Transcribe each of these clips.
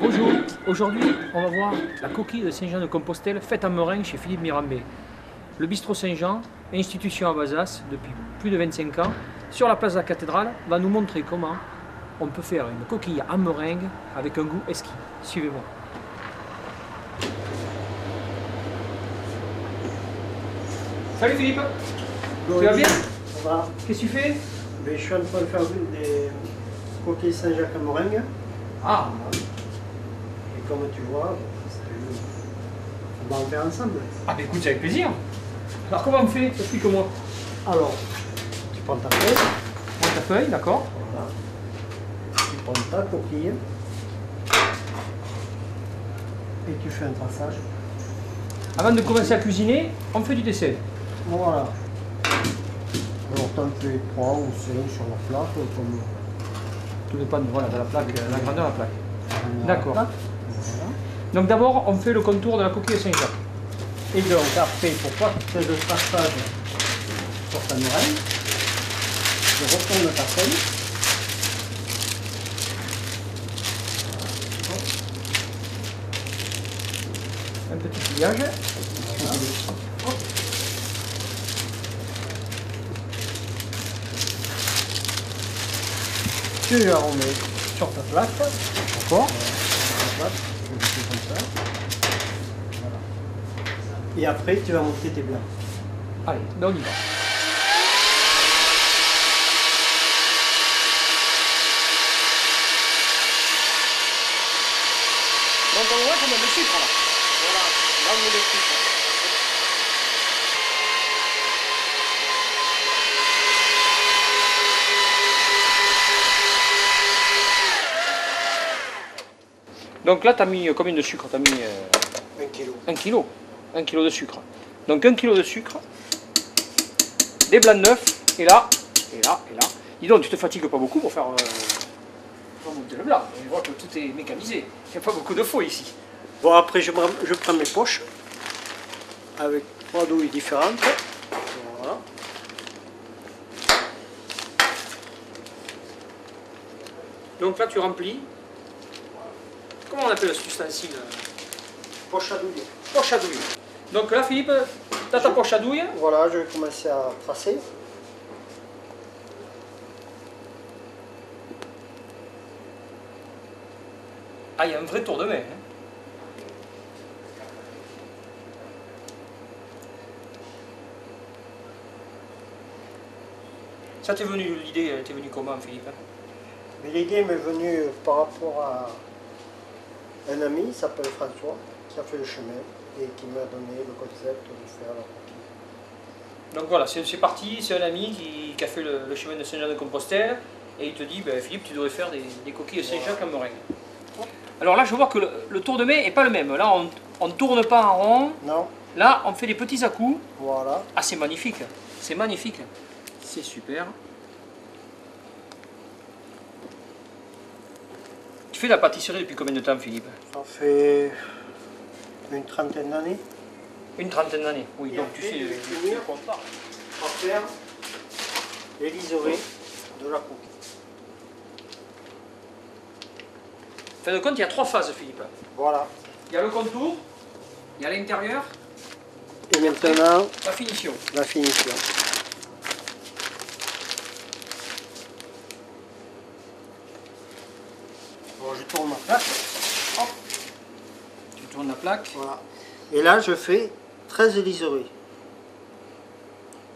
Bonjour, aujourd'hui on va voir la coquille de Saint-Jean-de-Compostelle faite en meringue chez Philippe Mirambet. Le bistrot Saint-Jean, institution à Bazas depuis plus de 25 ans, sur la place de la cathédrale, va nous montrer comment on peut faire une coquille en meringue avec un goût exquis. Suivez-moi. Salut Philippe, tu vas bien? Ça va. Qu'est-ce que tu fais? Je suis en train de faire des coquilles Saint-Jacques en meringue. Ah, Et comme tu vois, on va en faire ensemble. ah bah écoute, c'est avec plaisir. Alors comment on fait? Explique-moi. Alors, tu prends ta feuille. Prends ta feuille, d'accord. Voilà. Tu prends ta coquille. Et tu fais un traçage. Avant de commencer à cuisiner, on fait du dessert. Voilà. Alors, tu en fais 3 ou 5 sur la plaque. Comme Tout dépend de, voilà, de la plaque, la grandeur de la plaque. D'accord. Voilà. Donc d'abord, on fait le contour de la coquille de Saint-Jacques. Et donc, après, pour pas que tu fasses de traçage sur ta meringue, tu retournes ta feuille. Un petit pliage. Voilà. Hop. Tu la remets sur ta plaque. D'accord. Voilà. Comme ça. Voilà. Et après, tu vas monter tes blancs. Allez, ben on y va. Donc on voit qu'on met le sucre là. Voilà, là on met le sucre. Donc là, tu as mis combien de sucre? Tu as mis 1 kilo. 1 kilo. 1 kilo de sucre. Donc 1 kilo de sucre, des blancs de neuf, et là, et là, et là. Dis donc, tu te fatigues pas beaucoup pour faire monter le blanc. Je vois que tout est mécanisé. Il n'y a pas beaucoup de faux ici. Bon, après, je prends mes poches avec 3 douilles différentes. Voilà. Donc là, tu remplis. Comment on appelle cet ustensile? Poche à douille. Poche à douille. Donc là, Philippe, tu as ta poche à douille. Voilà, je vais commencer à tracer. Ah, il y a un vrai tour de main. Hein. Ça t'est venu, l'idée, t'es venue comment, Philippe? Mais l'idée m'est venue par rapport à un ami, il s'appelle François, qui a fait le chemin et qui m'a donné le concept de faire la coquille. Donc voilà, c'est parti, c'est un ami qui a fait le chemin de Saint-Jean-de-Compostelle et il te dit, ben, Philippe, tu devrais faire des coquilles de Saint-Jacques en meringue. Alors là, je vois que le tour de main n'est pas le même. Là, on ne tourne pas en rond. Non. Là, on fait des petits à-coups. Voilà. Ah, c'est magnifique. C'est magnifique. C'est super. Tu fais de la pâtisserie depuis combien de temps, Philippe? Ça fait une trentaine d'années. Une trentaine d'années. Oui, Et donc après, tu sais je vais le finir comptoir. à faire les liserés de la coquille. Fin de compte, il y a 3 phases, Philippe. Voilà. Il y a le contour, il y a l'intérieur, Et maintenant, la finition. la finition. Bon, je tourne ma plaque. Hop. Tu tournes la plaque. Voilà. Et là, je fais 13 liserés.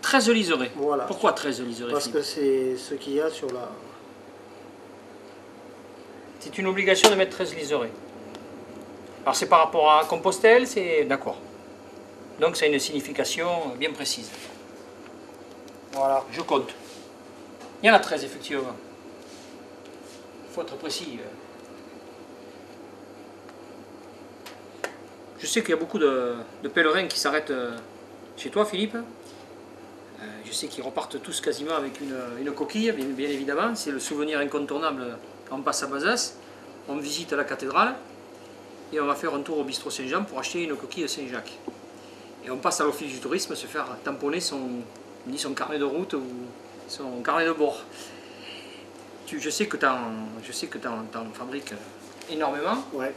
13 liserés. Voilà. Pourquoi 13 liserés, Parce Philippe? que c'est ce qu'il y a sur la... C'est une obligation de mettre 13 liserés. Alors c'est par rapport à Compostelle, c'est d'accord. Donc ça a une signification bien précise. Voilà. Je compte. Il y en a 13 effectivement. Il faut être précis. Je sais qu'il y a beaucoup de pèlerins qui s'arrêtent chez toi, Philippe. Je sais qu'ils repartent tous quasiment avec une coquille, bien évidemment. C'est le souvenir incontournable quand on passe à Bazas. On visite la cathédrale. et on va faire un tour au bistrot Saint-Jean pour acheter une coquille de Saint-Jacques. Et on passe à l'office du tourisme se faire tamponner son carnet de route ou son carnet de bord. Je sais que tu en fabriques énormément. Ouais.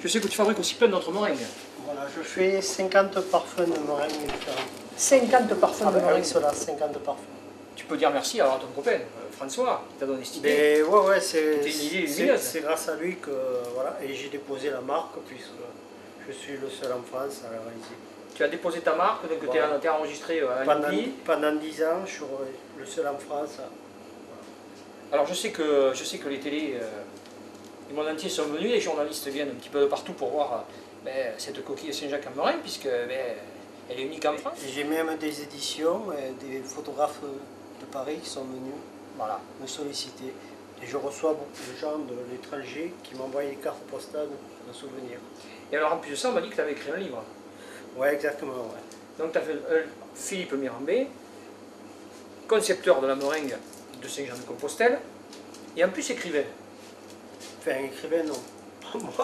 Je sais que tu fabriques aussi plein d'autres meringues. Voilà, je fais 50 parfums de meringues différents. 50 parfums de meringues. Avec cela, 50 parfums. Tu peux dire merci alors à ton copain, François, qui t'a donné cette idée. Mais ouais, c'est grâce à lui que voilà, et j'ai déposé la marque puisque je suis le seul en France à la réaliser. Tu as déposé ta marque, donc voilà. Tu es enregistré à l'INPI. Pendant 10 ans, je suis le seul en France. Voilà. Alors je sais que les télés du monde entier sont venus, les journalistes viennent un petit peu de partout pour voir cette coquille de Saint-Jacques en meringue, puisque elle est unique en France. J'ai même des éditions, des photographes de Paris qui sont venus me solliciter. Et je reçois beaucoup de gens de l'étranger qui m'envoient des cartes postales de souvenirs. Et alors en plus de ça, on m'a dit que tu avais écrit un livre. Ouais, exactement. Ouais. Donc tu as fait Philippe Mirambet, concepteur de la meringue de Saint-Jean-de-Compostelle, et en plus écrivain. Enfin, écrivain, non.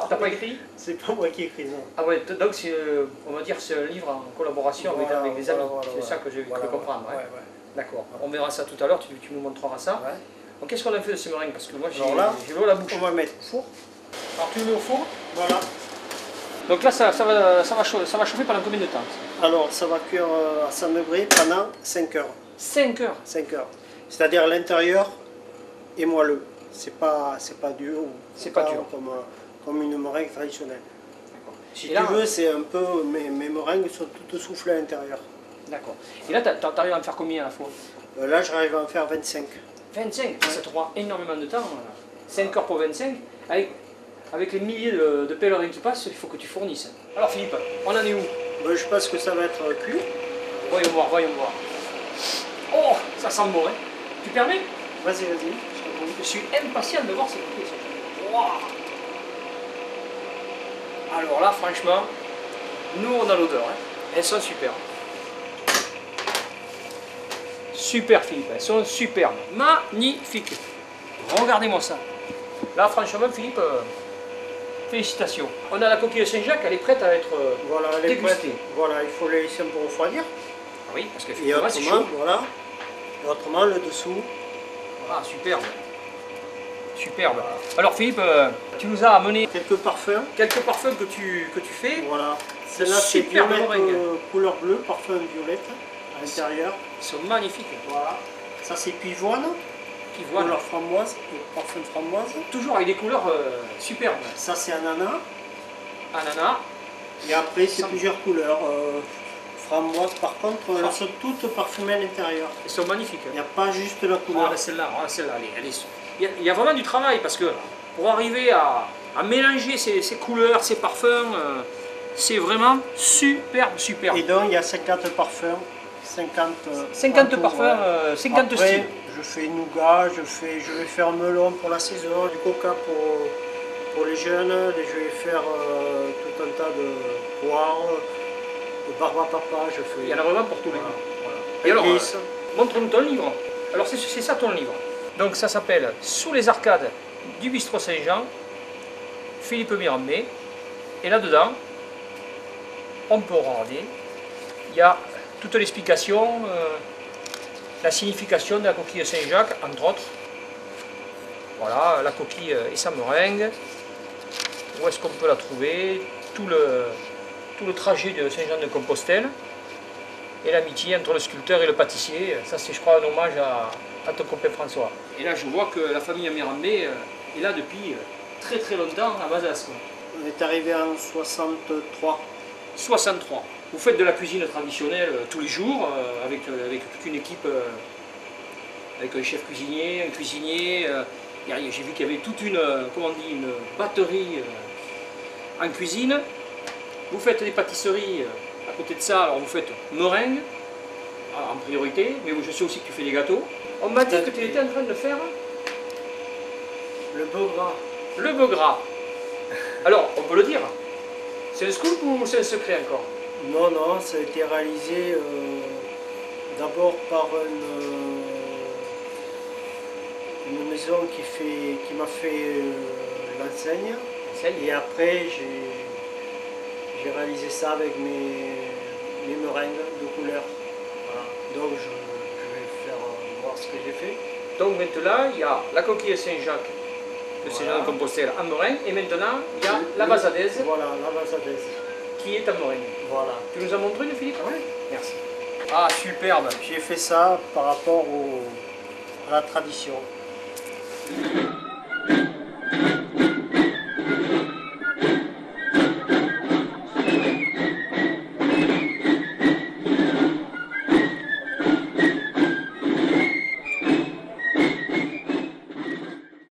T'as pas écrit? C'est pas moi qui écris, non. Ah ouais, donc on va dire c'est un livre en collaboration avec des amis. C'est ça que j'ai cru comprendre. Ouais. D'accord. On verra ça tout à l'heure, tu nous montreras ça. Ouais. Donc qu'est-ce qu'on a fait de ces meringues? Parce que moi j'ai l'eau à la bouche. On va mettre au four. Alors tu le mets au four. Voilà. Donc là ça va chauffer pendant combien de temps? Alors ça va cuire à 100 degrés pendant 5 heures. 5 heures? 5 heures. C'est-à-dire l'intérieur est moelleux. C'est pas dur. C'est pas dur. Comme une meringue traditionnelle. Si tu veux, c'est un peu. Mes meringues sont toutes soufflées à l'intérieur. D'accord. Et là, tu arrives à en faire combien à la fois? Là, j'arrive à en faire 25. 25? Ouais. Ça te prend énormément de temps. 5 heures pour 25. Avec les milliers de pèlerins qui passent, il faut que tu fournisses. Alors Philippe, on en est où? Je pense que ça va être cuit. Voyons voir. Oh, ça sent bon, hein? Tu permets? Vas-y. Je suis impatient de voir ces coquilles. Wow. Alors là, franchement, nous on a l'odeur. Hein. Elles sont superbes. Super Philippe, elles sont superbes. Magnifiques. Regardez-moi ça. Là, franchement, Philippe, félicitations. On a la coquille de Saint-Jacques, elle est prête à être dégustée. Voilà, il faut les laisser un peu refroidir. Ah oui, parce que et autrement, voilà. Et autrement, le dessous. Ah, superbe. Superbe. Alors Philippe, tu nous as amené quelques parfums. Quelques parfums que tu fais. Voilà. Celle-là, c'est violette, couleur bleue, parfum violette à l'intérieur. Ils sont magnifiques. Voilà. Ça, c'est pivoine. Couleur framboise, parfum framboise. Toujours avec des couleurs superbes. Ça, c'est ananas. Ananas. Et après, c'est plusieurs couleurs. Framboise, par contre, elles sont toutes parfumées à l'intérieur. Elles sont magnifiques. Il n'y a pas juste la couleur. Celle-là, il y a vraiment du travail parce que pour arriver à mélanger ces couleurs, ces parfums, c'est vraiment superbe. Et donc, il y a 50 parfums. 50 parfums, 50 après, styles. Je fais nougat, je vais faire melon pour la saison, du coca pour les jeunes, et je vais faire tout un tas de poires, de barbe à papa, je fais... Il y en a vraiment pour tous les goûts. Voilà. Et alors, montre-nous ton livre. Alors c'est ça ton livre. Donc ça s'appelle Sous les arcades du bistrot Saint-Jean, Philippe Mirambet. Et là-dedans, on peut regarder, il y a toute l'explication, la signification de la coquille de Saint-Jacques, entre autres. Voilà, la coquille et sa meringue. Où est-ce qu'on peut la trouver? Tout le trajet de Saint-Jean-de-Compostelle. Et l'amitié entre le sculpteur et le pâtissier. Ça, c'est, je crois, un hommage à ton copain François. Et là, je vois que la famille Mirambet est là depuis très très longtemps à Bazas. On est arrivé en 63. 63. Vous faites de la cuisine traditionnelle tous les jours, avec toute une équipe, avec un chef cuisinier, un cuisinier. J'ai vu qu'il y avait toute une batterie en cuisine. Vous faites des pâtisseries à côté de ça, alors vous faites meringue en priorité, mais je sais aussi que tu fais des gâteaux. On m'a dit que tu étais en train de faire le beau gras. Le beau gras. Alors, on peut le dire. C'est un scoop ou c'est un secret encore? Non, ça a été réalisé d'abord par une maison qui m'a fait l'enseigne. Et après, j'ai réalisé ça avec mes meringues de couleur. Voilà. Donc je vais faire voir ce que j'ai fait. Donc maintenant, il y a la coquille de Saint-Jacques de Saint-Jean-de-Compostelle en meringue, et maintenant, il y a la vasadaise. Voilà, la vasadaise. Qui est en meringue. Voilà. Tu nous en montres une, Philippe? Oui. Merci. Ah, superbe. J'ai fait ça par rapport à la tradition.